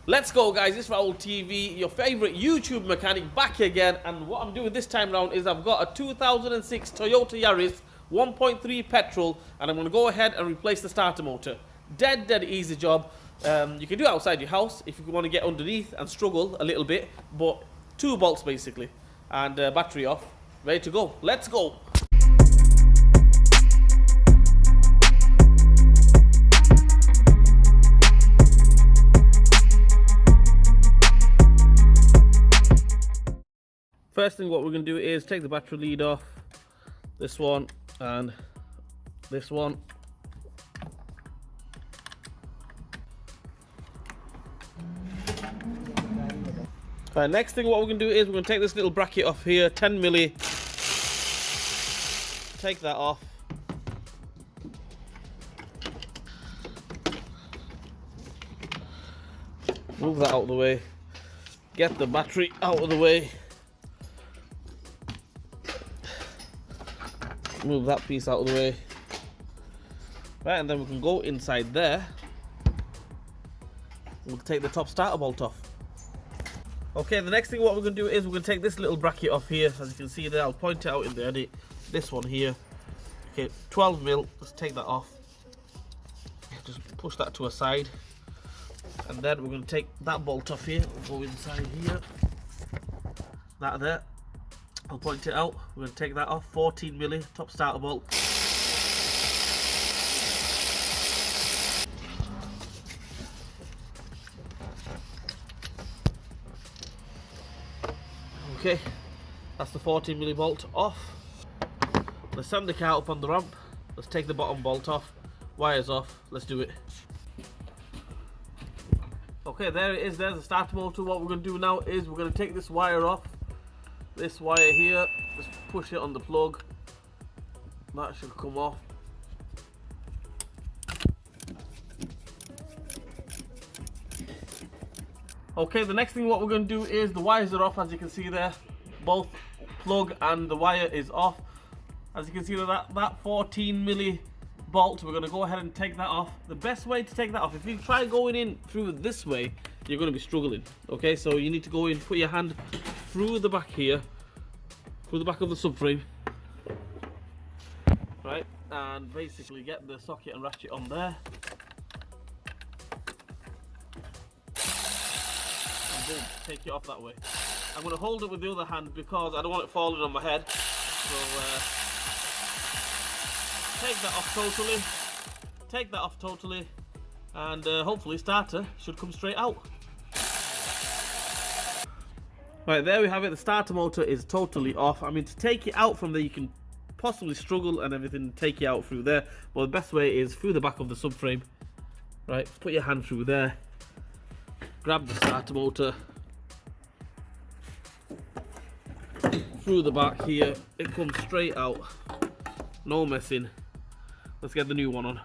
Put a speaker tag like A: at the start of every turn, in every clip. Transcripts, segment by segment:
A: Let's go, guys. It's Raul TV, your favorite YouTube mechanic, back again. And what I'm doing this time around is I've got a 2006 Toyota Yaris 1.3 petrol, and I'm going to go ahead and replace the starter motor. Dead easy job. You can do it outside your house if you want to get underneath and struggle a little bit, but 2 bolts basically, and battery off, ready to go. Let's go. First thing what we're going to do is take the battery lead off, this one and this one. Right, next thing what we're going to do is we're going to take this little bracket off here, 10 milli. Take that off. Move that out of the way. Get the battery out of the way. Move that piece out of the way. Right, and then we can go inside there. We'll take the top starter bolt off. Okay, the next thing what we're going to do is we're going to take this little bracket off here. As you can see there, I'll point it out in the edit. This one here. Okay, 12 mil. Let's take that off. Just push that to a side. And then we're going to take that bolt off here. We'll go inside here. That there. I'll point it out. We're going to take that off. 14 milli top starter bolt. Okay, that's the 14 milli bolt off. Let's send the car up on the ramp. Let's take the bottom bolt off. Wires off. Let's do it. Okay, there it is. There's the starter motor. What we're going to do now is we're going to take this wire off. This wire here, just push it on the plug. That should come off. Okay, the next thing what we're going to do is the wires are off, as you can see there. Both plug and the wire is off. As you can see that 14 milli bolt, we're going to go ahead and take that off. The best way to take that off, if you try going in through this way, you're going to be struggling. Okay, so you need to go in, put your hand through the back here, through the back of the subframe, right, and basically get the socket and ratchet on there, and boom, take it off that way. I'm going to hold it with the other hand because I don't want it falling on my head, so take that off totally, and hopefully starter should come straight out. Right, there we have it. The starter motor is totally off. I mean, to take it out from there, you can possibly struggle and everything, take it out through there. But the best way is through the back of the subframe. Right, put your hand through there. Grab the starter motor. Through the back here. It comes straight out. No messing. Let's get the new one on.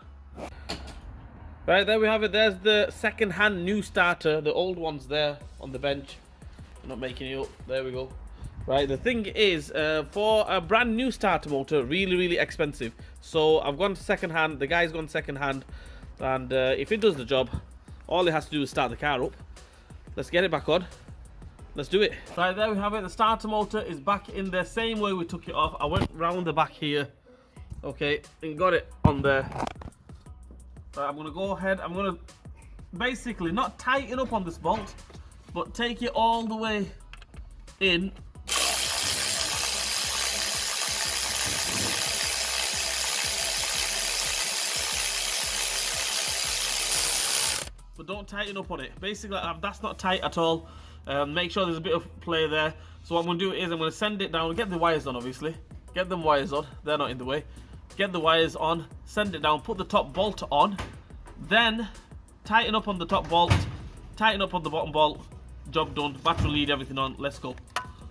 A: Right, there we have it. There's the second-hand new starter. The old one's there on the bench. I'm not making it up. There we go. Right, the thing is, for a brand new starter motor, really expensive. So I've gone second hand. The guy's gone second hand, and if it does the job, all it has to do is start the car up. Let's get it back on. Let's do it. Right, there we have it. The starter motor is back in the same way we took it off. I went round the back here, okay, and got it on there. Right, I'm gonna go ahead. I'm gonna basically not tighten up on this bolt, but take it all the way in. But don't tighten up on it. Basically, that's not tight at all. Make sure there's a bit of play there. So what I'm going to do is I'm going to send it down, get the wires on obviously. Get them wires on, they're not in the way. Get the wires on, send it down, put the top bolt on. Then tighten up on the top bolt, tighten up on the bottom bolt. Job done, battery lead, everything on, let's go.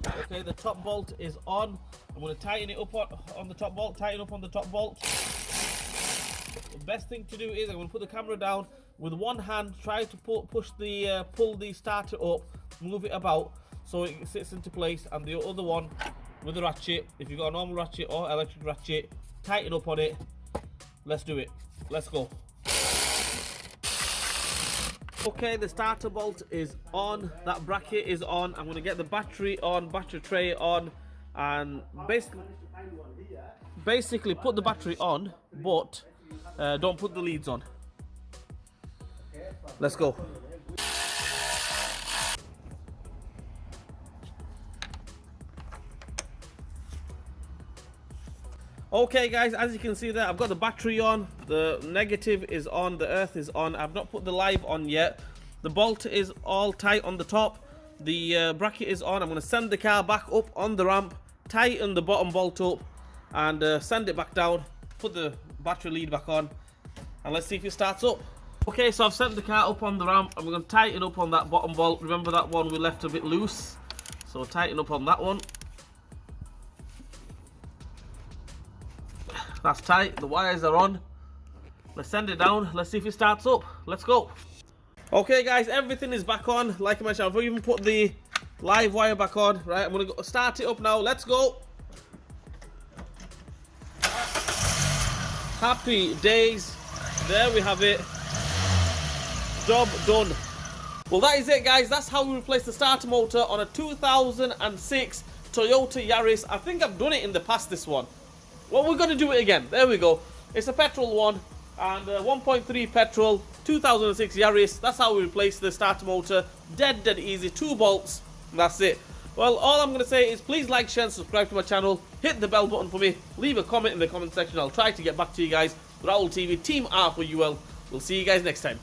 A: Okay, the top bolt is on. I'm going to tighten it up on the top bolt, tighten up on the top bolt. The best thing to do is I'm going to put the camera down with one hand, try to pull the starter up, move it about so it sits into place, and the other one with the ratchet, if you've got a normal ratchet or electric ratchet, tighten up on it. Let's do it. Let's go. Okay, the starter bolt is on, that bracket is on. I'm gonna get the battery on, battery tray on, and basically put the battery on, but don't put the leads on. Let's go. Okay guys, as you can see there, I've got the battery on, the negative is on, the earth is on. I've not put the live on yet. The bolt is all tight on the top, the bracket is on. I'm going to send the car back up on the ramp, tighten the bottom bolt up, and send it back down, put the battery lead back on, and let's see if it starts up. Okay, so I've sent the car up on the ramp, and we're going to tighten up on that bottom bolt. Remember that one we left a bit loose, so tighten up on that one. That's tight, the wires are on. Let's send it down, let's see if it starts up. Let's go. Okay guys, everything is back on. Like I mentioned, I've even put the live wire back on. Right, I'm gonna go start it up now. Let's go. Happy days. There we have it. Job done. Well, that is it guys. That's how we replace the starter motor on a 2006 Toyota Yaris. I think I've done it in the past, this one. Well, we're going to do it again. There we go. It's a petrol one, and 1.3 petrol, 2006 Yaris. That's how we replace the starter motor. Dead easy. 2 bolts. And that's it. Well, all I'm going to say is please like, share, and subscribe to my channel. Hit the bell button for me. Leave a comment in the comment section. I'll try to get back to you guys. Rahul TV, Team R for UL. We'll see you guys next time.